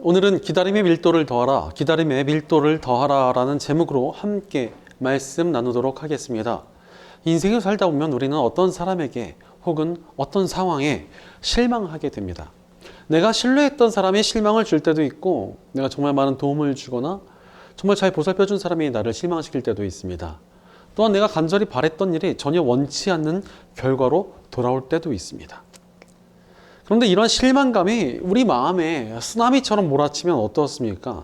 오늘은 기다림의 밀도를 더하라, 기다림의 밀도를 더하라 라는 제목으로 함께 말씀 나누도록 하겠습니다. 인생을 살다 보면 우리는 어떤 사람에게 혹은 어떤 상황에 실망하게 됩니다. 내가 신뢰했던 사람이 실망을 줄 때도 있고, 내가 정말 많은 도움을 주거나 정말 잘 보살펴준 사람이 나를 실망시킬 때도 있습니다. 또한 내가 간절히 바랬던 일이 전혀 원치 않는 결과로 돌아올 때도 있습니다. 그런데 이런 실망감이 우리 마음에 쓰나미처럼 몰아치면 어떻습니까?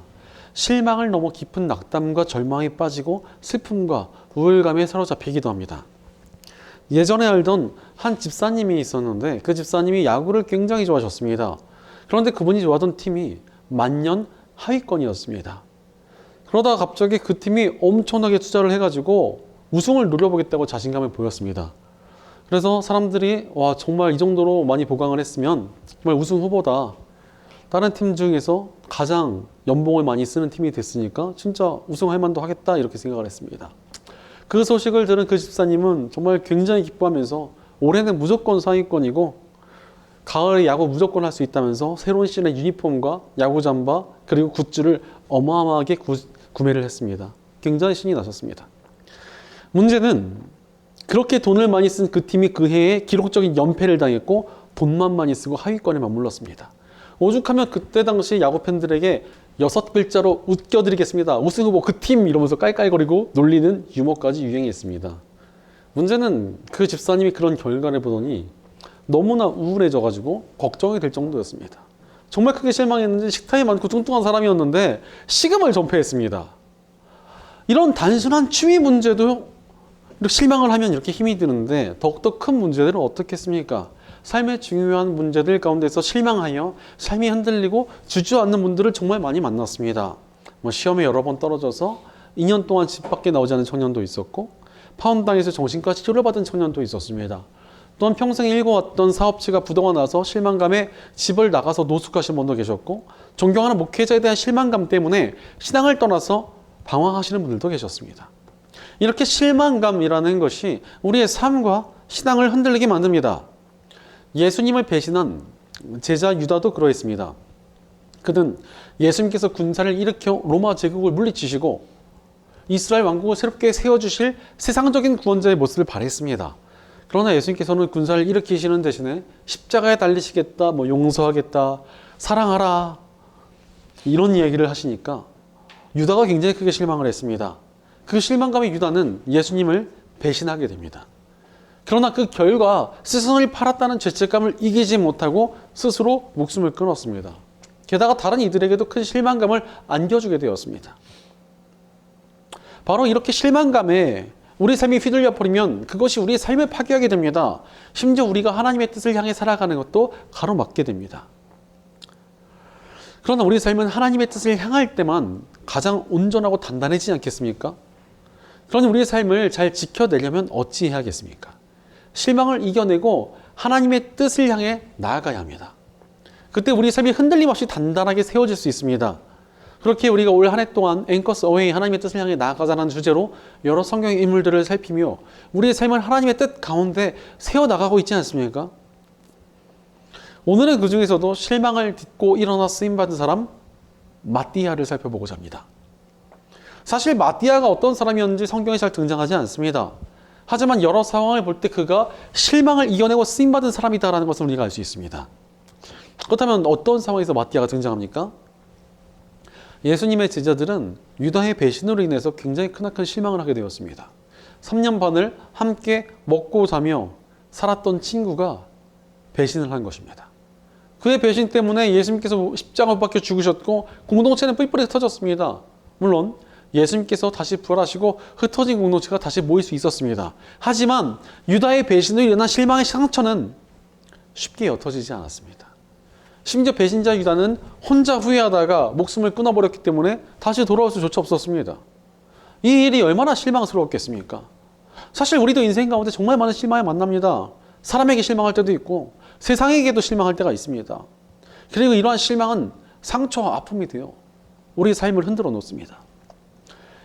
실망을 넘어 깊은 낙담과 절망에 빠지고 슬픔과 우울감에 사로잡히기도 합니다. 예전에 알던 한 집사님이 있었는데 그 집사님이 야구를 굉장히 좋아하셨습니다. 그런데 그분이 좋아하던 팀이 만년 하위권이었습니다. 그러다가 갑자기 그 팀이 엄청나게 투자를 해가지고 우승을 노려보겠다고 자신감을 보였습니다. 그래서 사람들이 와, 정말 이 정도로 많이 보강을 했으면 정말 우승 후보다, 다른 팀 중에서 가장 연봉을 많이 쓰는 팀이 됐으니까 진짜 우승할 만도 하겠다, 이렇게 생각을 했습니다. 그 소식을 들은 그 집사님은 정말 굉장히 기뻐하면서 올해는 무조건 상위권이고 가을에 야구 무조건 할 수 있다면서 새로운 시즌의 유니폼과 야구 잠바 그리고 굿즈를 어마어마하게 구매를 했습니다. 굉장히 신이 나셨습니다. 문제는 그렇게 돈을 많이 쓴 그 팀이 그 해에 기록적인 연패를 당했고 돈만 많이 쓰고 하위권에 맞물렸습니다. 오죽하면 그때 당시 야구 팬들에게 6글자로 웃겨드리겠습니다, 우승 후보 그 팀, 이러면서 깔깔거리고 놀리는 유머까지 유행했습니다. 문제는 그 집사님이 그런 결과를 보더니 너무나 우울해져가지고 걱정이 될 정도였습니다. 정말 크게 실망했는지 식탐이 많고 뚱뚱한 사람이었는데 식음을 전폐했습니다. 이런 단순한 취미 문제도 이렇게 실망을 하면 이렇게 힘이 드는데 더욱더 큰 문제들은 어떻겠습니까? 삶의 중요한 문제들 가운데서 실망하여 삶이 흔들리고 주저앉는 분들을 정말 많이 만났습니다. 시험에 여러 번 떨어져서 2년 동안 집 밖에 나오지 않은 청년도 있었고, 파혼당해서 정신과 치료를 받은 청년도 있었습니다. 또한 평생 일궈왔던 사업체가 부도가 나서 실망감에 집을 나가서 노숙하신 분도 계셨고, 존경하는 목회자에 대한 실망감 때문에 신앙을 떠나서 방황하시는 분들도 계셨습니다. 이렇게 실망감이라는 것이 우리의 삶과 신앙을 흔들리게 만듭니다. 예수님을 배신한 제자 유다도 그러했습니다. 그는 예수님께서 군사를 일으켜 로마 제국을 물리치시고 이스라엘 왕국을 새롭게 세워주실 세상적인 구원자의 모습을 바랬습니다. 그러나 예수님께서는 군사를 일으키시는 대신에 십자가에 달리시겠다, 용서하겠다, 사랑하라, 이런 이야기를 하시니까 유다가 굉장히 크게 실망을 했습니다. 그 실망감의 유다는 예수님을 배신하게 됩니다. 그러나 그 결과 스승을 팔았다는 죄책감을 이기지 못하고 스스로 목숨을 끊었습니다. 게다가 다른 이들에게도 큰 실망감을 안겨주게 되었습니다. 바로 이렇게 실망감에 우리 삶이 휘둘려 버리면 그것이 우리의 삶을 파괴하게 됩니다. 심지어 우리가 하나님의 뜻을 향해 살아가는 것도 가로막게 됩니다. 그러나 우리 삶은 하나님의 뜻을 향할 때만 가장 온전하고 단단해지지 않겠습니까? 그러니 우리의 삶을 잘 지켜내려면 어찌해야겠습니까? 실망을 이겨내고 하나님의 뜻을 향해 나아가야 합니다. 그때 우리 삶이 흔들림 없이 단단하게 세워질 수 있습니다. 그렇게 우리가 올 한 해 동안 앵커스 어웨이, 하나님의 뜻을 향해 나아가자는 주제로 여러 성경의 인물들을 살피며 우리의 삶을 하나님의 뜻 가운데 세워나가고 있지 않습니까? 오늘은 그 중에서도 실망을 딛고 일어나 쓰임받은 사람 마띠아를 살펴보고자 합니다. 사실 마띠아가 어떤 사람이었는지 성경에 잘 등장하지 않습니다. 하지만 여러 상황을 볼 때 그가 실망을 이겨내고 쓰임받은 사람이다라는 것을 우리가 알 수 있습니다. 그렇다면 어떤 상황에서 마띠아가 등장합니까? 예수님의 제자들은 유다의 배신으로 인해서 굉장히 크나큰 실망을 하게 되었습니다. 3년 반을 함께 먹고 자며 살았던 친구가 배신을 한 것입니다. 그의 배신 때문에 예수님께서 십자가 못 박혀 죽으셨고 공동체는 뿔뿔이 흩어졌습니다. 물론 예수님께서 다시 부활하시고 흩어진 공동체가 다시 모일 수 있었습니다. 하지만 유다의 배신으로 일어난 실망의 상처는 쉽게 옅어지지 않았습니다. 심지어 배신자 유다는 혼자 후회하다가 목숨을 끊어버렸기 때문에 다시 돌아올 수조차 없었습니다. 이 일이 얼마나 실망스러웠겠습니까? 사실 우리도 인생 가운데 정말 많은 실망을 만납니다. 사람에게 실망할 때도 있고 세상에게도 실망할 때가 있습니다. 그리고 이러한 실망은 상처와 아픔이 되어 우리의 삶을 흔들어 놓습니다.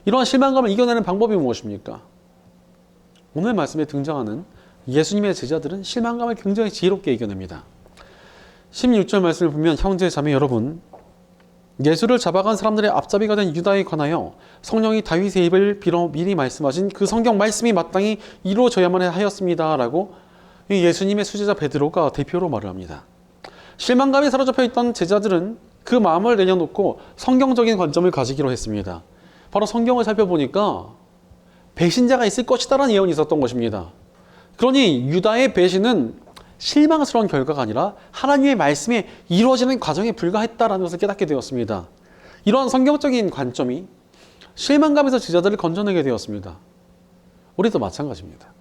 이러한 실망감을 이겨내는 방법이 무엇입니까? 오늘 말씀에 등장하는 예수님의 제자들은 실망감을 굉장히 지혜롭게 이겨냅니다. 16절 말씀을 보면 형제 자매 여러분, 예수를 잡아간 사람들의 앞잡이가 된 유다에 관하여 성령이 다윗의 입을 빌어 미리 말씀하신 그 성경 말씀이 마땅히 이루어져야만 하였습니다. 라고 예수님의 수제자 베드로가 대표로 말을 합니다. 실망감에 사로잡혀 있던 제자들은 그 마음을 내려놓고 성경적인 관점을 가지기로 했습니다. 바로 성경을 살펴보니까 배신자가 있을 것이다라는 예언이 있었던 것입니다. 그러니 유다의 배신은 실망스러운 결과가 아니라 하나님의 말씀에 이루어지는 과정에 불과했다라는 것을 깨닫게 되었습니다. 이러한 성경적인 관점이 실망감에서 제자들을 건져내게 되었습니다. 우리도 마찬가지입니다.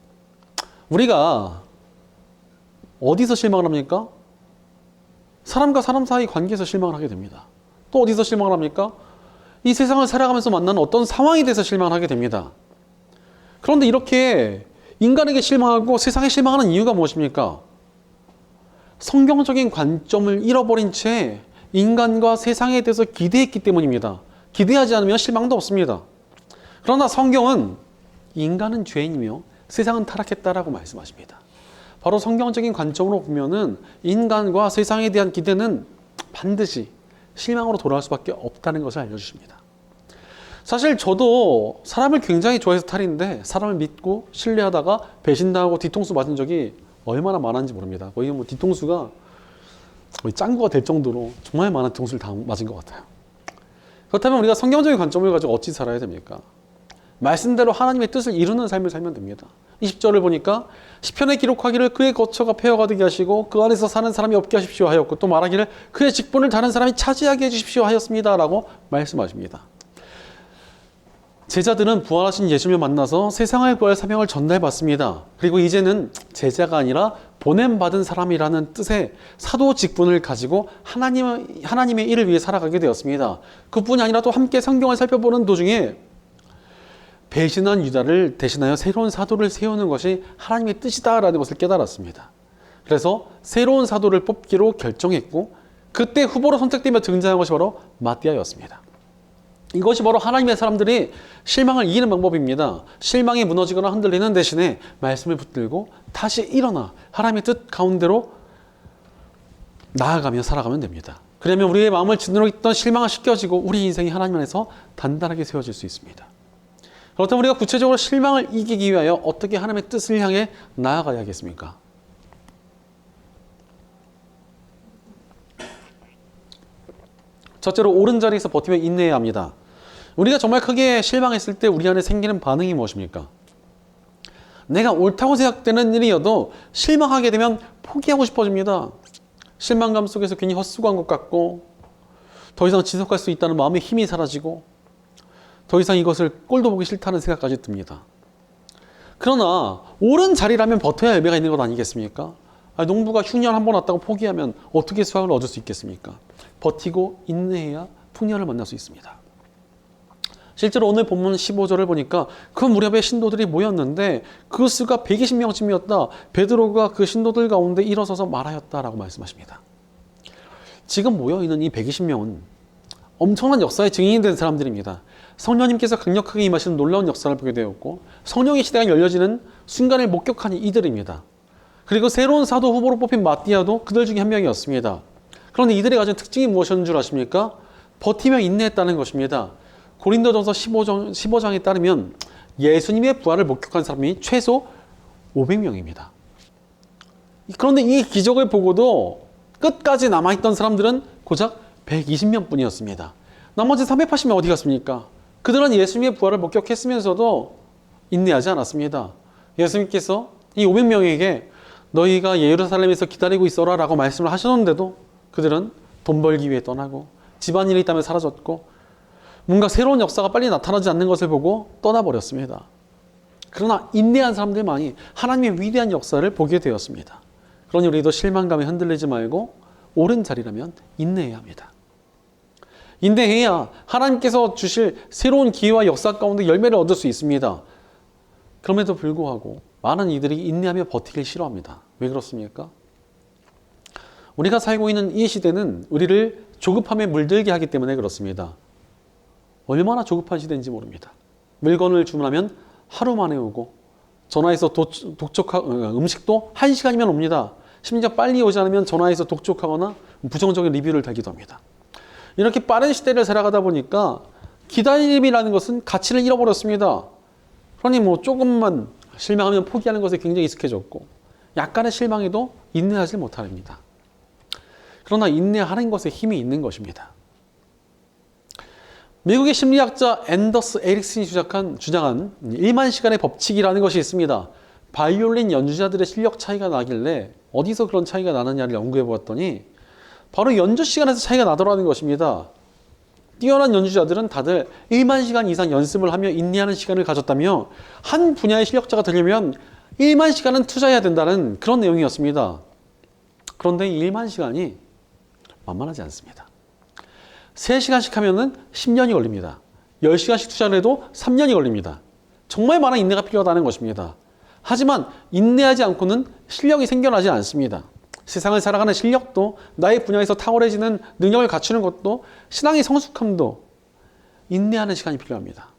우리가 어디서 실망을 합니까? 사람과 사람 사이 관계에서 실망을 하게 됩니다. 또 어디서 실망을 합니까? 이 세상을 살아가면서 만나는 어떤 상황에 대해서 실망을 하게 됩니다. 그런데 이렇게 인간에게 실망하고 세상에 실망하는 이유가 무엇입니까? 성경적인 관점을 잃어버린 채 인간과 세상에 대해서 기대했기 때문입니다. 기대하지 않으면 실망도 없습니다. 그러나 성경은 인간은 죄인이며 세상은 타락했다라고 말씀하십니다. 바로 성경적인 관점으로 보면은 인간과 세상에 대한 기대는 반드시 실망으로 돌아갈 수밖에 없다는 것을 알려주십니다. 사실 저도 사람을 굉장히 좋아해서 탈인데 사람을 믿고 신뢰하다가 배신당하고 뒤통수 맞은 적이 얼마나 많았는지 모릅니다. 거의 뭐 뒤통수가 거의 짱구가 될 정도로 정말 많은 뒤통수를 다 맞은 것 같아요. 그렇다면 우리가 성경적인 관점을 가지고 어찌 살아야 됩니까? 말씀대로 하나님의 뜻을 이루는 삶을 살면 됩니다. 20절을 보니까 시편에 기록하기를 그의 거처가 폐허가 되게 하시고 그 안에서 사는 사람이 없게 하십시오 하였고 또 말하기를 그의 직분을 다른 사람이 차지하게 해주십시오 하였습니다 라고 말씀하십니다. 제자들은 부활하신 예수님을 만나서 세상을 구할 사명을 전달받습니다. 그리고 이제는 제자가 아니라 보냄받은 사람이라는 뜻의 사도 직분을 가지고 하나님의 일을 위해 살아가게 되었습니다. 그뿐이 아니라 또 함께 성경을 살펴보는 도중에 배신한 유다를 대신하여 새로운 사도를 세우는 것이 하나님의 뜻이다라는 것을 깨달았습니다. 그래서 새로운 사도를 뽑기로 결정했고 그때 후보로 선택되며 등장한 것이 바로 마띠아였습니다. 이것이 바로 하나님의 사람들이 실망을 이기는 방법입니다. 실망이 무너지거나 흔들리는 대신에 말씀을 붙들고 다시 일어나 하나님의 뜻 가운데로 나아가며 살아가면 됩니다. 그러면 우리의 마음을 짓누르고 있던 실망을 씻겨지고 우리 인생이 하나님 안에서 단단하게 세워질 수 있습니다. 그렇다면 우리가 구체적으로 실망을 이기기 위하여 어떻게 하나님의 뜻을 향해 나아가야겠습니까? 첫째로 옳은 자리에서 버티며 인내해야 합니다. 우리가 정말 크게 실망했을 때 우리 안에 생기는 반응이 무엇입니까? 내가 옳다고 생각되는 일이어도 실망하게 되면 포기하고 싶어집니다. 실망감 속에서 괜히 헛수고한 것 같고 더 이상 지속할 수 있다는 마음의 힘이 사라지고 더 이상 이것을 꼴도 보기 싫다는 생각까지 듭니다. 그러나 옳은 자리라면 버텨야 열매가 있는 것 아니겠습니까? 농부가 흉년 한 번 왔다고 포기하면 어떻게 수확을 얻을 수 있겠습니까? 버티고 인내해야 풍년을 만날 수 있습니다. 실제로 오늘 본문 15절을 보니까 그 무렵에 신도들이 모였는데 그 수가 120명쯤이었다. 베드로가 그 신도들 가운데 일어서서 말하였다라고 말씀하십니다. 지금 모여있는 이 120명은 엄청난 역사의 증인이 된 사람들입니다. 성령님께서 강력하게 임하시는 놀라운 역사를 보게 되었고 성령의 시대가 열려지는 순간을 목격한 이들입니다. 그리고 새로운 사도 후보로 뽑힌 마띠아도 그들 중에 한 명이었습니다. 그런데 이들이 가진 특징이 무엇이었는 줄 아십니까? 버티며 인내했다는 것입니다. 고린도전서 15장에 따르면 예수님의 부활을 목격한 사람이 최소 500명입니다. 그런데 이 기적을 보고도 끝까지 남아있던 사람들은 고작 120명 뿐이었습니다. 나머지 380명 어디 갔습니까? 그들은 예수님의 부활을 목격했으면서도 인내하지 않았습니다. 예수님께서 이 500명에게 너희가 예루살렘에서 기다리고 있어라 라고 말씀을 하셨는데도 그들은 돈 벌기 위해 떠나고 집안일이 있다며 사라졌고 뭔가 새로운 역사가 빨리 나타나지 않는 것을 보고 떠나버렸습니다. 그러나 인내한 사람들만이 하나님의 위대한 역사를 보게 되었습니다. 그러니 우리도 실망감에 흔들리지 말고 옳은 자리라면 인내해야 합니다. 인내해야 하나님께서 주실 새로운 기회와 역사 가운데 열매를 얻을 수 있습니다. 그럼에도 불구하고 많은 이들이 인내하며 버티길 싫어합니다. 왜 그렇습니까? 우리가 살고 있는 이 시대는 우리를 조급함에 물들게 하기 때문에 그렇습니다. 얼마나 조급한 시대인지 모릅니다. 물건을 주문하면 하루 만에 오고 전화해서 음식도 1시간이면 옵니다. 심지어 빨리 오지 않으면 전화해서 독촉하거나 부정적인 리뷰를 달기도 합니다. 이렇게 빠른 시대를 살아가다 보니까 기다림이라는 것은 가치를 잃어버렸습니다. 그러니 뭐 조금만 실망하면 포기하는 것에 굉장히 익숙해졌고 약간의 실망에도 인내하지 못합니다. 그러나 인내하는 것에 힘이 있는 것입니다. 미국의 심리학자 앤더스 에릭슨이 주장한 1만 시간의 법칙이라는 것이 있습니다. 바이올린 연주자들의 실력 차이가 나길래 어디서 그런 차이가 나느냐를 연구해 보았더니 바로 연주 시간에서 차이가 나더라는 것입니다. 뛰어난 연주자들은 다들 1만 시간 이상 연습을 하며 인내하는 시간을 가졌다며 한 분야의 실력자가 되려면 1만 시간은 투자해야 된다는 그런 내용이었습니다. 그런데 이 1만 시간이 만만하지 않습니다. 3시간씩 하면은 10년이 걸립니다. 10시간씩 투자를 해도 3년이 걸립니다. 정말 많은 인내가 필요하다는 것입니다. 하지만 인내하지 않고는 실력이 생겨나지 않습니다. 세상을 살아가는 실력도 나의 분야에서 탁월해지는 능력을 갖추는 것도 신앙의 성숙함도 인내하는 시간이 필요합니다.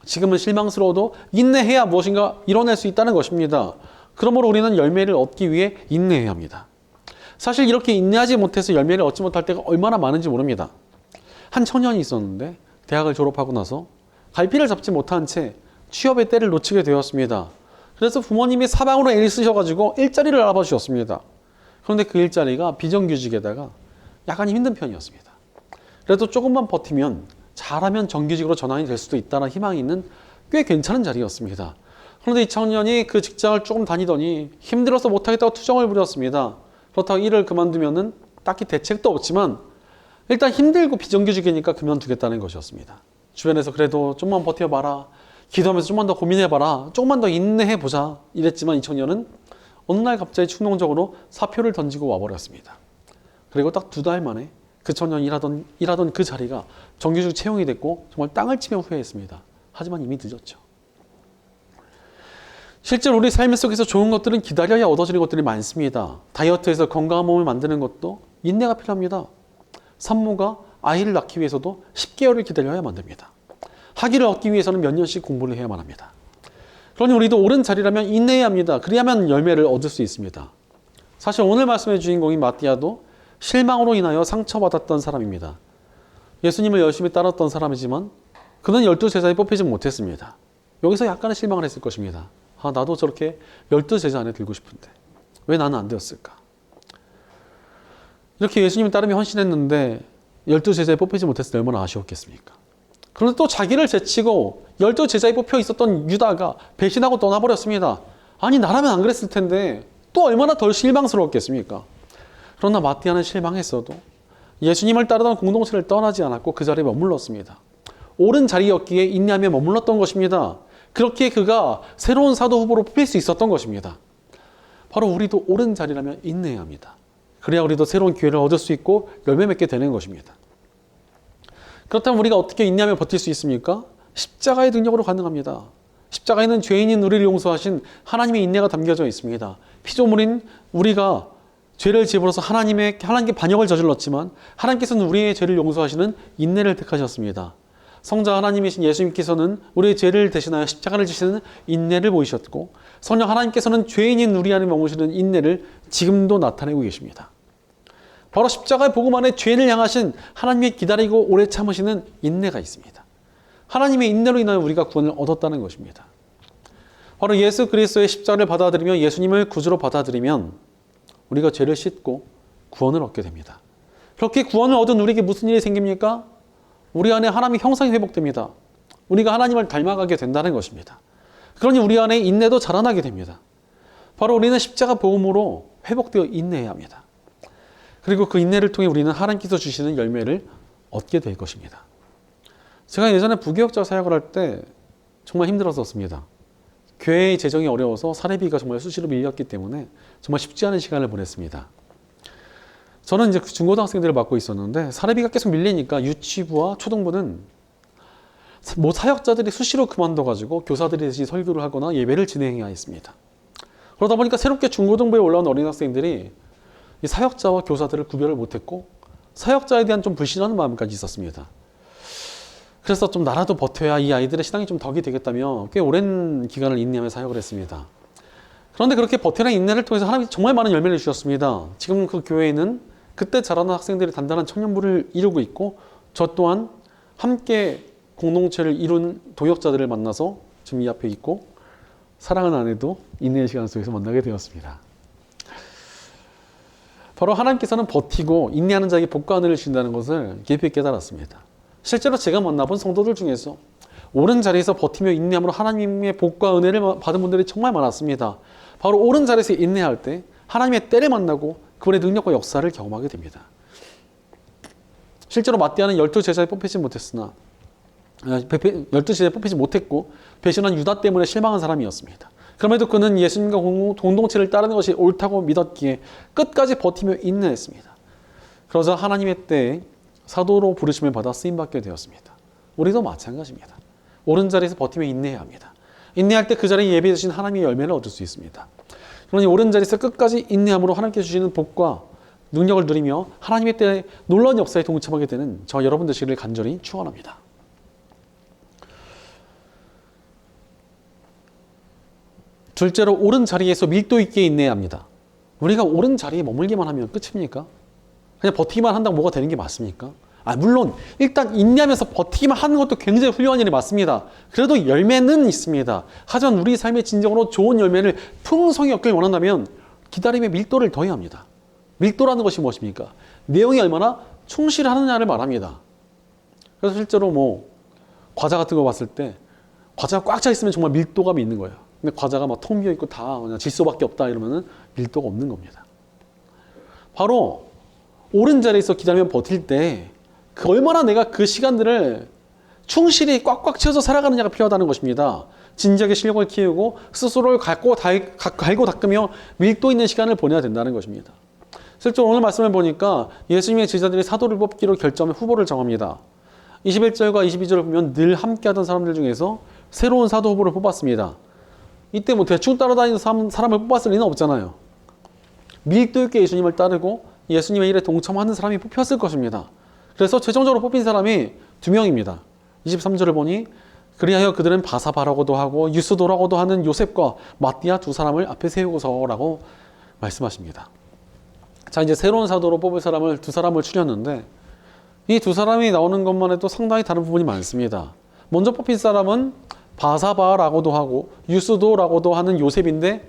지금은 실망스러워도 인내해야 무엇인가 이뤄낼 수 있다는 것입니다. 그러므로 우리는 열매를 얻기 위해 인내해야 합니다. 사실 이렇게 인내하지 못해서 열매를 얻지 못할 때가 얼마나 많은지 모릅니다. 한 청년이 있었는데 대학을 졸업하고 나서 갈피를 잡지 못한 채 취업의 때를 놓치게 되었습니다. 그래서 부모님이 사방으로 애를 쓰셔가지고 일자리를 알아봐 주셨습니다. 그런데 그 일자리가 비정규직에다가 약간 힘든 편이었습니다. 그래도 조금만 버티면 잘하면 정규직으로 전환이 될 수도 있다는 희망이 있는 꽤 괜찮은 자리였습니다. 그런데 이 청년이 그 직장을 조금 다니더니 힘들어서 못하겠다고 투정을 부렸습니다. 그렇다고 일을 그만두면은 딱히 대책도 없지만 일단 힘들고 비정규직이니까 그만두겠다는 것이었습니다. 주변에서 그래도 좀만 버텨봐라, 기도하면서 좀만 더 고민해봐라, 조금만 더 인내해보자 이랬지만 이 청년은 어느 날 갑자기 충동적으로 사표를 던지고 와버렸습니다. 그리고 딱 2달 만에 그 청년이 일하던 그 자리가 정규직 채용이 됐고 정말 땅을 치며 후회했습니다. 하지만 이미 늦었죠. 실제로 우리 삶 속에서 좋은 것들은 기다려야 얻어지는 것들이 많습니다. 다이어트에서 건강한 몸을 만드는 것도 인내가 필요합니다. 산모가 아이를 낳기 위해서도 10개월을 기다려야만 됩니다. 학위를 얻기 위해서는 몇 년씩 공부를 해야만 합니다. 그러니 우리도 옳은 자리라면 인내해야 합니다. 그래야만 열매를 얻을 수 있습니다. 사실 오늘 말씀의 주인공인 마띠아도 실망으로 인하여 상처받았던 사람입니다. 예수님을 열심히 따랐던 사람이지만 그는 12제자에 뽑히지 못했습니다. 여기서 약간의 실망을 했을 것입니다. 아, 나도 저렇게 12제자 안에 들고 싶은데 왜 나는 안 되었을까? 이렇게 예수님을 따르며 헌신했는데 12제자에 뽑히지 못했을 때 얼마나 아쉬웠겠습니까? 그런데 또 자기를 제치고 12제자에 뽑혀 있었던 유다가 배신하고 떠나버렸습니다. 아니 나라면 안 그랬을 텐데 또 얼마나 덜 실망스러웠겠습니까? 그러나 마띠아는 실망했어도 예수님을 따르던 공동체를 떠나지 않았고 그 자리에 머물렀습니다. 옳은 자리였기에 인내하며 머물렀던 것입니다. 그렇게 그가 새로운 사도 후보로 뽑힐 수 있었던 것입니다. 바로 우리도 옳은 자리라면 인내해야 합니다. 그래야 우리도 새로운 기회를 얻을 수 있고 열매 맺게 되는 것입니다. 그렇다면 우리가 어떻게 인내하며 버틸 수 있습니까? 십자가의 능력으로 가능합니다. 십자가에는 죄인인 우리를 용서하신 하나님의 인내가 담겨져 있습니다. 피조물인 우리가 죄를 지으로써 하나님께 반역을 저질렀지만 하나님께서는 우리의 죄를 용서하시는 인내를 택하셨습니다. 성자 하나님이신 예수님께서는 우리의 죄를 대신하여 십자가를 지시는 인내를 보이셨고 성령 하나님께서는 죄인인 우리 안에 머무시는 인내를 지금도 나타내고 계십니다. 바로 십자가의 복음 안에 죄인을 향하신 하나님의 기다리고 오래 참으시는 인내가 있습니다. 하나님의 인내로 인하여 우리가 구원을 얻었다는 것입니다. 바로 예수 그리스도의 십자가를 받아들이며 예수님을 구주로 받아들이면 우리가 죄를 씻고 구원을 얻게 됩니다. 그렇게 구원을 얻은 우리에게 무슨 일이 생깁니까? 우리 안에 하나님의 형상이 회복됩니다. 우리가 하나님을 닮아가게 된다는 것입니다. 그러니 우리 안에 인내도 자라나게 됩니다. 바로 우리는 십자가 복음으로 회복되어 인내해야 합니다. 그리고 그 인내를 통해 우리는 하나님께서 주시는 열매를 얻게 될 것입니다. 제가 예전에 부교역자 사역을 할 때 정말 힘들었었습니다. 교회의 재정이 어려워서 사례비가 정말 수시로 밀렸기 때문에 정말 쉽지 않은 시간을 보냈습니다. 저는 이제 중고등학생들을 맡고 있었는데 사례비가 계속 밀리니까 유치부와 초등부는 사역자들이 수시로 그만둬가지고 교사들이 대신 설교를 하거나 예배를 진행해야 했습니다. 그러다 보니까 새롭게 중고등부에 올라온 어린 학생들이 이 사역자와 교사들을 구별을 못했고 사역자에 대한 좀 불신하는 마음까지 있었습니다. 그래서 좀 나라도 버텨야 이 아이들의 신앙이 좀 덕이 되겠다며 꽤 오랜 기간을 인내하며 사역을 했습니다. 그런데 그렇게 버텨낸 인내를 통해서 하나님이 정말 많은 열매를 주셨습니다. 지금 그 교회에는 그때 자라는 학생들이 단단한 청년부를 이루고 있고 저 또한 함께 공동체를 이룬 도역자들을 만나서 지금 이 앞에 있고 사랑은 안 해도 인내의 시간 속에서 만나게 되었습니다. 바로 하나님께서는 버티고 인내하는 자에게 복과 은혜를 주신다는 것을 깊이 깨달았습니다. 실제로 제가 만나본 성도들 중에서 옳은 자리에서 버티며 인내함으로 하나님의 복과 은혜를 받은 분들이 정말 많았습니다. 바로 옳은 자리에서 인내할 때 하나님의 때를 만나고 그분의 능력과 역사를 경험하게 됩니다. 실제로 마띠아는 12제자에 뽑히지 못했으나 12제자에 뽑히지 못했고 배신한 유다 때문에 실망한 사람이었습니다. 그럼에도 그는 예수님과 공동체를 따르는 것이 옳다고 믿었기에 끝까지 버티며 인내했습니다. 그러자 하나님의 때에 사도로 부르심을 받아 쓰임받게 되었습니다. 우리도 마찬가지입니다. 옳은 자리에서 버티며 인내해야 합니다. 인내할 때 그 자리에 예비해 주신 하나님의 열매를 얻을 수 있습니다. 그러니 옳은 자리에서 끝까지 인내함으로 하나님께 주시는 복과 능력을 누리며 하나님의 때에 놀라운 역사에 동참하게 되는 저 여러분 되시기를 간절히 축원합니다. 둘째로 옳은 자리에서 밀도 있게 인내해야 합니다. 우리가 옳은 자리에 머물기만 하면 끝입니까? 그냥 버티기만 한다고 뭐가 되는 게 맞습니까? 물론 일단 인내하면서 버티기만 하는 것도 굉장히 훌륭한 일이 맞습니다. 그래도 열매는 있습니다. 하지만 우리 삶의 진정으로 좋은 열매를 풍성히 얻길 원한다면 기다림의 밀도를 더해야 합니다. 밀도라는 것이 무엇입니까? 내용이 얼마나 충실하느냐를 말합니다. 그래서 실제로 과자 같은 거 봤을 때 과자가 꽉 차 있으면 정말 밀도감이 있는 거예요. 근데 과자가 막 텅 비어 있고 다 그냥 질소밖에 없다 이러면은 밀도가 없는 겁니다. 바로 옳은 자리에서 기다리면 버틸 때 얼마나 내가 그 시간들을 충실히 꽉꽉 채워서 살아가느냐가 필요하다는 것입니다. 진지하게 실력을 키우고 스스로를 갈고 닦으며 밀도 있는 시간을 보내야 된다는 것입니다. 실제로 오늘 말씀을 보니까 예수님의 제자들이 사도를 뽑기로 결정해 후보를 정합니다. 21절과 22절을 보면 늘 함께하던 사람들 중에서 새로운 사도 후보를 뽑았습니다. 이때 대충 따라다니는 사람을 뽑았을 리는 없잖아요. 밀도 있게 예수님을 따르고 예수님의 일에 동참하는 사람이 뽑혔을 것입니다. 그래서 최종적으로 뽑힌 사람이 2명입니다. 23절을 보니 그리하여 그들은 바사바라고도 하고 유스도라고도 하는 요셉과 마띠아 2사람을 앞에 세우고서라고 말씀하십니다. 자, 이제 새로운 사도로 뽑을 사람을 2사람을 추렸는데 이 2사람이 나오는 것만 해도 상당히 다른 부분이 많습니다. 먼저 뽑힌 사람은 바사바라고도 하고 유스도라고도 하는 요셉인데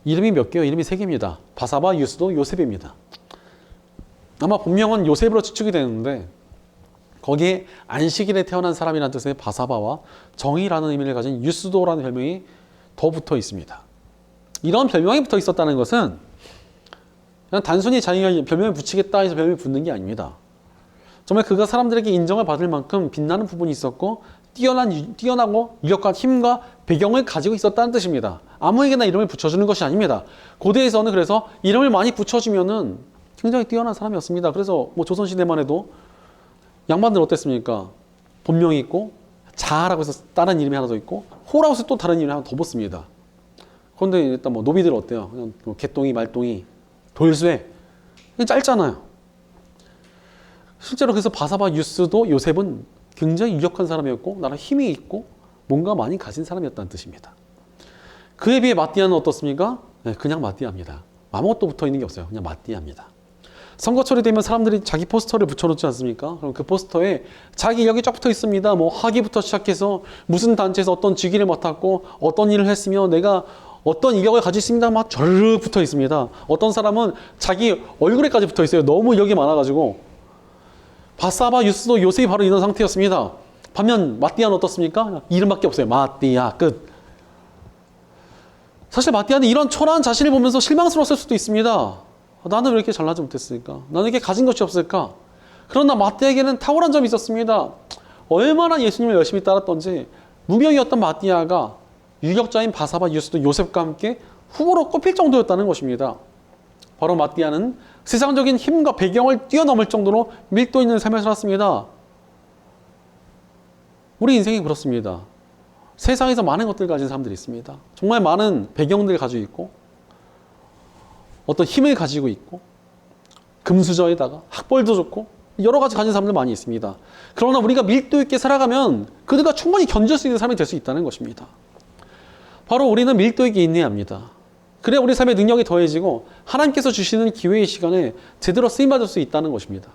이름이 몇 개요? 이름이 3개입니다. 바사바, 유스도, 요셉입니다. 아마 본명은 요셉으로 추측이 되는데 거기에 안식일에 태어난 사람이라는 뜻의 바사바와 정의라는 의미를 가진 유스도라는 별명이 더 붙어 있습니다. 이런 별명이 붙어 있었다는 것은 그냥 단순히 자기가 별명을 붙이겠다 해서 별명이 붙는 게 아닙니다. 정말 그가 사람들에게 인정을 받을 만큼 빛나는 부분이 있었고 뛰어나고 유력한 힘과 배경을 가지고 있었다는 뜻입니다. 아무에게나 이름을 붙여주는 것이 아닙니다. 고대에서는 그래서 이름을 많이 붙여주면은 굉장히 뛰어난 사람이었습니다. 그래서 조선시대만 해도 양반들 어땠습니까? 본명이 있고 자라고 해서 다른 이름이 하나 더 있고 호라고 해서 또 다른 이름이 하나 더 붙습니다. 그런데 일단 노비들 어때요? 그냥 개똥이, 말똥이, 돌쇠 짧잖아요. 실제로 그래서 바사바, 유스도, 요셉은 굉장히 유력한 사람이었고 나라 힘이 있고 뭔가 많이 가진 사람이었다는 뜻입니다. 그에 비해 마띠아는 어떻습니까? 그냥 마띠아입니다. 아무것도 붙어있는 게 없어요. 그냥 마띠아입니다. 선거철이 되면 사람들이 자기 포스터를 붙여놓지 않습니까? 그럼 그 포스터에 자기 이력이 쫙 붙어 있습니다. 학위부터 시작해서 무슨 단체에서 어떤 직위를 맡았고 어떤 일을 했으며 내가 어떤 이력을 가지고 있습니다. 막 저르르 붙어 있습니다. 어떤 사람은 자기 얼굴에까지 붙어 있어요. 너무 이력이 많아가지고. 바사바, 유스도, 요셉이 바로 이런 상태였습니다. 반면 마띠아는 어떻습니까? 이름밖에 없어요. 마띠아 끝. 사실 마띠아는 이런 초라한 자신을 보면서 실망스러웠을 수도 있습니다. 나는 왜 이렇게 잘나지 못했을까? 나는 이렇게 가진 것이 없을까? 그러나 마띠아에게는 탁월한 점이 있었습니다. 얼마나 예수님을 열심히 따랐던지 무명이었던 마띠아가 유력자인 바사바, 유스도, 요셉과 함께 후보로 꼽힐 정도였다는 것입니다. 바로 마띠아는 세상적인 힘과 배경을 뛰어넘을 정도로 밀도 있는 삶을 살았습니다. 우리 인생이 그렇습니다. 세상에서 많은 것들을 가진 사람들이 있습니다. 정말 많은 배경들을 가지고 있고 어떤 힘을 가지고 있고 금수저에다가 학벌도 좋고 여러 가지 가진 사람들 많이 있습니다. 그러나 우리가 밀도 있게 살아가면 그들과 충분히 견딜 수 있는 사람이 될 수 있다는 것입니다. 바로 우리는 밀도 있게 인내해야 합니다. 그래야 우리 삶의 능력이 더해지고 하나님께서 주시는 기회의 시간에 제대로 쓰임받을 수 있다는 것입니다.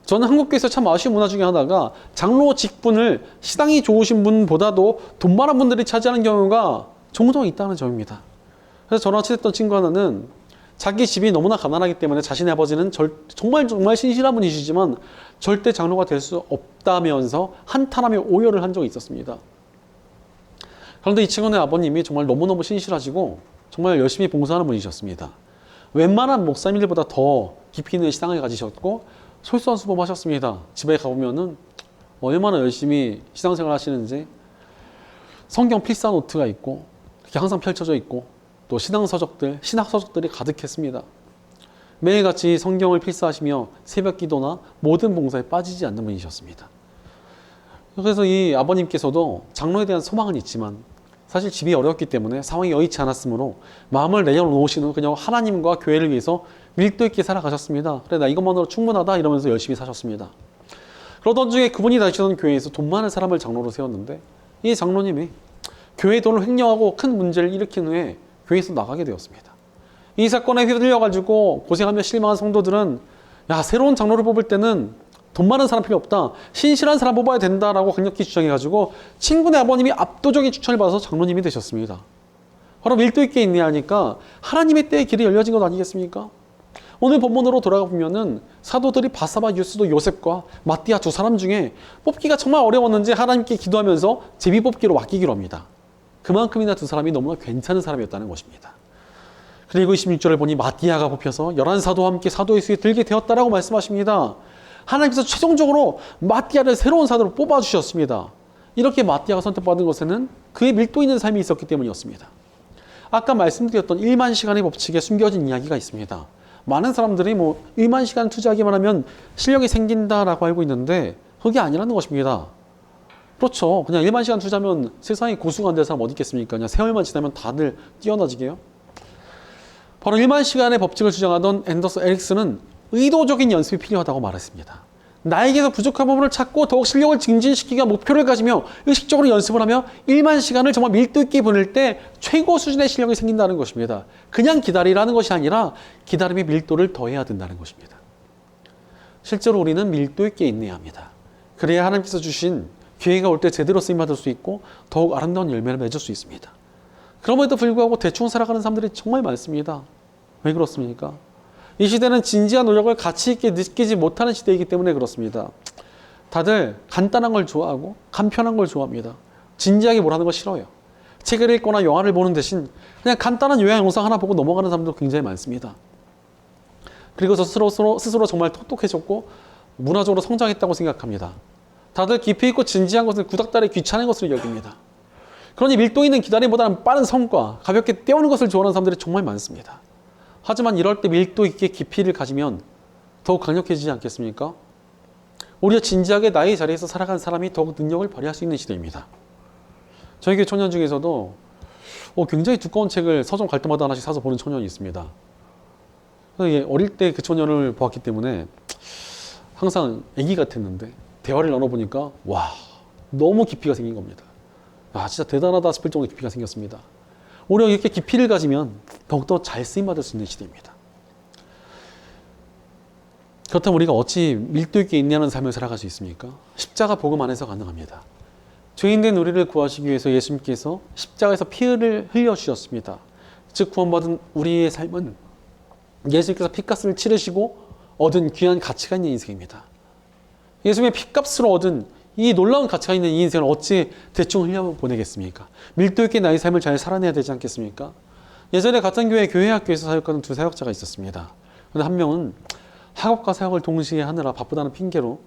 저는 한국교회에서 참 아쉬운 문화 중에 하나가 장로 직분을 시당이 좋으신 분보다도 돈 많은 분들이 차지하는 경우가 종종 있다는 점입니다. 그래서 저랑 친했던 친구 하나는 자기 집이 너무나 가난하기 때문에 자신의 아버지는 정말 신실한 분이시지만 절대 장로가 될 수 없다면서 한탄하며 오열을 한 적이 있었습니다. 그런데 이 친구네 아버님이 정말 너무너무 신실하시고 정말 열심히 봉사하는 분이셨습니다. 웬만한 목사님들보다 더 깊이 있는 신앙을 가지셨고 솔선수범하셨습니다. 집에 가보면은 얼마나 열심히 신앙생활 하시는지 성경 필사 노트가 있고 이렇게 항상 펼쳐져 있고 또 신학서적들이 가득했습니다. 매일같이 성경을 필사하시며 새벽 기도나 모든 봉사에 빠지지 않는 분이셨습니다. 그래서 이 아버님께서도 장로에 대한 소망은 있지만 사실 집이 어렵기 때문에 상황이 여의치 않았으므로 마음을 내려놓으신 후 그냥 하나님과 교회를 위해서 밀도 있게 살아가셨습니다. 그래, 나 이것만으로 충분하다 이러면서 열심히 사셨습니다. 그러던 중에 그분이 다니시던 교회에서 돈 많은 사람을 장로로 세웠는데 이 장로님이 교회 돈을 횡령하고 큰 문제를 일으킨 후에 교회에서 나가게 되었습니다. 이 사건에 휘둘려가지고 고생하며 실망한 성도들은 야, 새로운 장로를 뽑을 때는 돈 많은 사람 필요 없다. 신실한 사람 뽑아야 된다라고 강력히 주장해가지고 친구네 아버님이 압도적인 추천을 받아서 장로님이 되셨습니다. 바로 밀도 있게 인내하니까 하나님의 때에 길이 열려진 것 아니겠습니까? 오늘 본문으로 돌아가 보면은 사도들이 바사바 유스도 요셉과 마띠아 두 사람 중에 뽑기가 정말 어려웠는지 하나님께 기도하면서 제비 뽑기로 맡기기로 합니다. 그만큼이나 두 사람이 너무나 괜찮은 사람이었다는 것입니다. 그리고 26절을 보니 마띠아가 뽑혀서 11사도와 함께 사도의 수에 들게 되었다라고 말씀하십니다. 하나님께서 최종적으로 마띠아를 새로운 사도로 뽑아주셨습니다. 이렇게 마띠아가 선택받은 것에는 그의 밀도 있는 삶이 있었기 때문이었습니다. 아까 말씀드렸던 1만 시간의 법칙에 숨겨진 이야기가 있습니다. 많은 사람들이 1만 시간 투자하기만 하면 실력이 생긴다라고 알고 있는데 그게 아니라는 것입니다. 그렇죠. 그냥 1만 시간 투자하면 세상에 고수가 안 될 사람 어디 있겠습니까? 그냥 세월만 지나면 다들 뛰어나지게요. 바로 1만 시간의 법칙을 주장하던 앤더스 에릭스는 의도적인 연습이 필요하다고 말했습니다. 나에게서 부족한 부분을 찾고 더욱 실력을 증진시키기가 목표를 가지며 의식적으로 연습을 하며 1만 시간을 정말 밀도 있게 보낼 때 최고 수준의 실력이 생긴다는 것입니다. 그냥 기다리라는 것이 아니라 기다림의 밀도를 더해야 된다는 것입니다. 실제로 우리는 밀도 있게 인내해야 합니다. 그래야 하나님께서 주신 기회가 올 때 제대로 쓰임받을 수 있고 더욱 아름다운 열매를 맺을 수 있습니다. 그럼에도 불구하고 대충 살아가는 사람들이 정말 많습니다. 왜 그렇습니까? 이 시대는 진지한 노력을 가치 있게 느끼지 못하는 시대이기 때문에 그렇습니다. 다들 간단한 걸 좋아하고 간편한 걸 좋아합니다. 진지하게 뭘 하는 거 싫어요. 책을 읽거나 영화를 보는 대신 그냥 간단한 요약 영상 하나 보고 넘어가는 사람도 굉장히 많습니다. 그리고 스스로 정말 똑똑해졌고 문화적으로 성장했다고 생각합니다. 다들 깊이 있고 진지한 것을 구닥다리 귀찮은 것으로 여깁니다. 그러니 밀도 있는 기다림보다는 빠른 성과, 가볍게 때우는 것을 좋아하는 사람들이 정말 많습니다. 하지만 이럴 때 밀도 있게 깊이를 가지면 더욱 강력해지지 않겠습니까? 오히려 진지하게 나의 자리에서 살아가는 사람이 더욱 능력을 발휘할 수 있는 시대입니다. 저희 교회 청년 중에서도 굉장히 두꺼운 책을 서점 갈 때마다 하나씩 사서 보는 청년이 있습니다. 어릴 때 그 청년을 보았기 때문에 항상 애기 같았는데 대화를 나눠보니까 와, 너무 깊이가 생긴 겁니다. 아, 진짜 대단하다 싶을 정도로 깊이가 생겼습니다. 오히려 이렇게 깊이를 가지면 더욱더 잘 쓰임받을 수 있는 시대입니다. 그렇다면 우리가 어찌 밀도 있게 인내하는 삶을 살아갈 수 있습니까? 십자가 복음 안에서 가능합니다. 죄인된 우리를 구하시기 위해서 예수님께서 십자가에서 피를 흘려주셨습니다. 즉 구원받은 우리의 삶은 예수님께서 피값을 치르시고 얻은 귀한 가치가 있는 인생입니다. 예수님의 피값으로 얻은 이 놀라운 가치가 있는 이 인생을 어찌 대충 흘려보내겠습니까? 밀도 있게 나의 삶을 잘 살아내야 되지 않겠습니까? 예전에 같은 교회 학교에서 사역하는 두 사역자가 있었습니다. 그런데 한 명은 학업과 사역을 동시에 하느라 바쁘다는 핑계로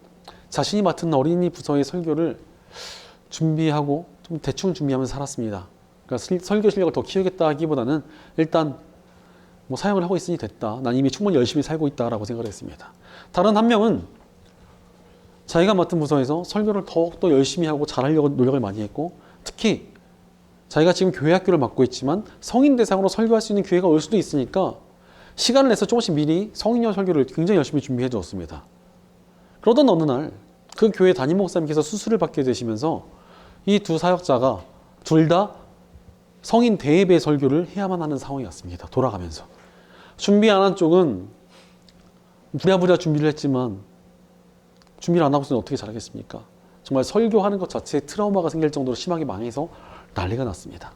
자신이 맡은 어린이 부서의 설교를 준비하고 좀 대충 준비하면서 살았습니다. 그러니까 설교 실력을 더 키우겠다 하기보다는 일단 사역을 하고 있으니 됐다. 난 이미 충분히 열심히 살고 있다라고 생각을 했습니다. 다른 한 명은 자기가 맡은 부서에서 설교를 더욱더 열심히 하고 잘하려고 노력을 많이 했고 특히 자기가 지금 교회 학교를 맡고 있지만 성인 대상으로 설교할 수 있는 기회가 올 수도 있으니까 시간을 내서 조금씩 미리 성인용 설교를 굉장히 열심히 준비해 두었습니다. 그러던 어느 날 그 교회 담임 목사님께서 수술을 받게 되시면서 이 두 사역자가 둘 다 성인 대예배 설교를 해야만 하는 상황이었습니다. 돌아가면서. 준비 안 한 쪽은 부랴부랴 준비를 했지만 준비를 안 하고서는 어떻게 잘하겠습니까? 정말 설교하는 것 자체에 트라우마가 생길 정도로 심하게 망해서 난리가 났습니다.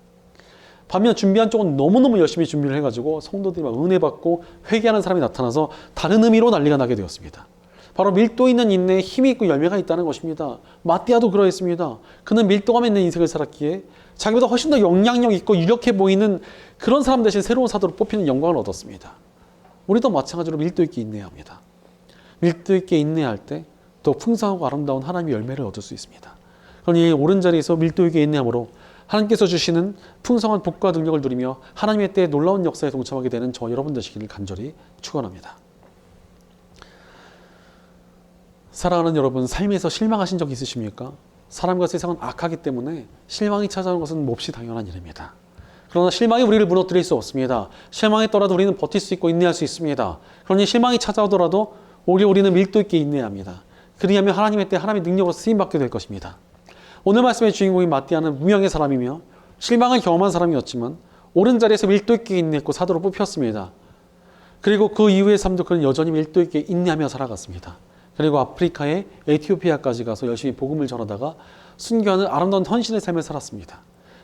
반면 준비한 쪽은 너무너무 열심히 준비를 해가지고 성도들이 막 은혜 받고 회개하는 사람이 나타나서 다른 의미로 난리가 나게 되었습니다. 바로 밀도 있는 인내에 힘이 있고 열매가 있다는 것입니다. 마띠아도 그러했습니다. 그는 밀도감 있는 인생을 살았기에 자기보다 훨씬 더 영향력 있고 유력해 보이는 그런 사람 대신 새로운 사도로 뽑히는 영광을 얻었습니다. 우리도 마찬가지로 밀도 있게 인내해야 합니다. 밀도 있게 인내할 때 더 풍성하고 아름다운 하나님의 열매를 얻을 수 있습니다. 그러니 옳은 자리에서 밀도 있게 인내함으로 하나님께서 주시는 풍성한 복과 능력을 누리며 하나님의 때에 놀라운 역사에 동참하게 되는 저 여러분 되시기를 간절히 축원합니다. 사랑하는 여러분, 삶에서 실망하신 적 있으십니까? 사람과 세상은 악하기 때문에 실망이 찾아오는 것은 몹시 당연한 일입니다. 그러나 실망이 우리를 무너뜨릴 수 없습니다. 실망했더라도 우리는 버틸 수 있고 인내할 수 있습니다. 그러니 실망이 찾아오더라도 오히려 우리는 밀도 있게 인내해야 합니다. 그리하면 하나님의 때 하나님의 능력으로 쓰임받게 될 것입니다. 오늘 말씀의 주인공인 마띠아는 무명의 사람이며 실망을 경험한 사람이었지만 옳은 자리에서 밀도 있게 인내했고 사도로 뽑혔습니다. 그리고 그 이후의 삶도 그는 여전히 밀도 있게 인내하며 살아갔습니다. 그리고 아프리카의 에티오피아까지 가서 열심히 복음을 전하다가 순교하는 아름다운 헌신의 삶을 살았습니다.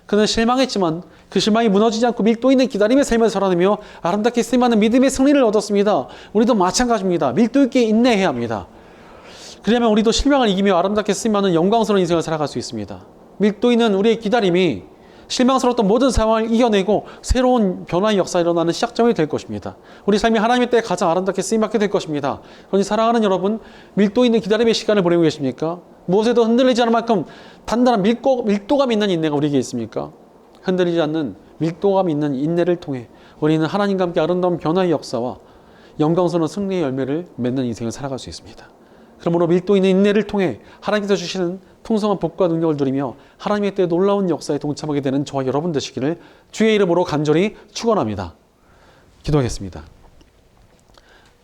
그는 실망했지만 그 실망이 무너지지 않고 밀도 있는 기다림의 삶을 살아내며 아름답게 쓰임받는 믿음의 승리를 얻었습니다. 우리도 마찬가지입니다. 밀도 있게 인내해야 합니다. 그러면 우리도 실망을 이기며 아름답게 쓰임받는 영광스러운 인생을 살아갈 수 있습니다. 밀도 있는 우리의 기다림이 실망스러웠던 모든 상황을 이겨내고 새로운 변화의 역사가 일어나는 시작점이 될 것입니다. 우리 삶이 하나님의 때에 가장 아름답게 쓰임받게 될 것입니다. 그러니 사랑하는 여러분, 밀도 있는 기다림의 시간을 보내고 계십니까? 무엇에도 흔들리지 않을 만큼 단단한 밀도감 있는 인내가 우리에게 있습니까? 흔들리지 않는 밀도감 있는 인내를 통해 우리는 하나님과 함께 아름다운 변화의 역사와 영광스러운 승리의 열매를 맺는 인생을 살아갈 수 있습니다. 그러므로 밀도 있는 인내를 통해 하나님께서 주시는 풍성한 복과 능력을 누리며 하나님의 때에 놀라운 역사에 동참하게 되는 저와 여러분 되시기를 주의 이름으로 간절히 축원합니다. 기도하겠습니다.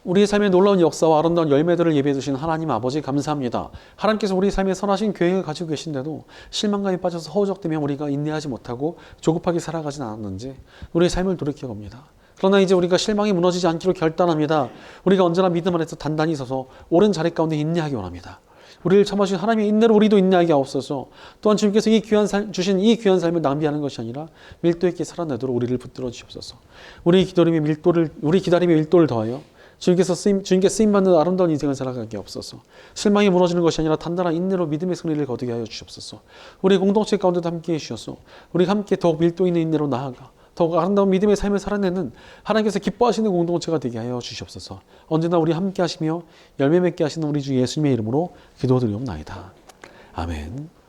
우리의 삶에 놀라운 역사와 아름다운 열매들을 예배해 주신 하나님 아버지 감사합니다. 하나님께서 우리 삶에 선하신 계획을 가지고 계신데도 실망감에 빠져서 허우적대며 우리가 인내하지 못하고 조급하게 살아가진 않았는지 우리의 삶을 돌이켜 봅니다. 그러나 이제 우리가 실망이 무너지지 않기로 결단합니다. 우리가 언제나 믿음 안에서 단단히 서서 옳은 자리 가운데 인내하기 원합니다. 우리를 참아주신 하나님의 인내로 우리도 인내하게 하옵소서. 또한 주님께서 주신 이 귀한 삶을 낭비하는 것이 아니라 밀도 있게 살아내도록 우리를 붙들어 주시옵소서. 우리 기다림의 밀도를 더하여 주님께 쓰임받는 아름다운 인생을 살아가게 하옵소서. 실망이 무너지는 것이 아니라 단단한 인내로 믿음의 승리를 거두게 하여 주시옵소서. 우리 공동체 가운데도 함께해 주셔서 우리가 함께 더욱 밀도 있는 인내로 나아가 더욱 아름다운 믿음의 삶을 살아내는 하나님께서 기뻐하시는 공동체가 되게 하여 주시옵소서. 언제나 우리 함께 하시며 열매 맺게 하시는 우리 주 예수님의 이름으로 기도드리옵나이다. 아멘.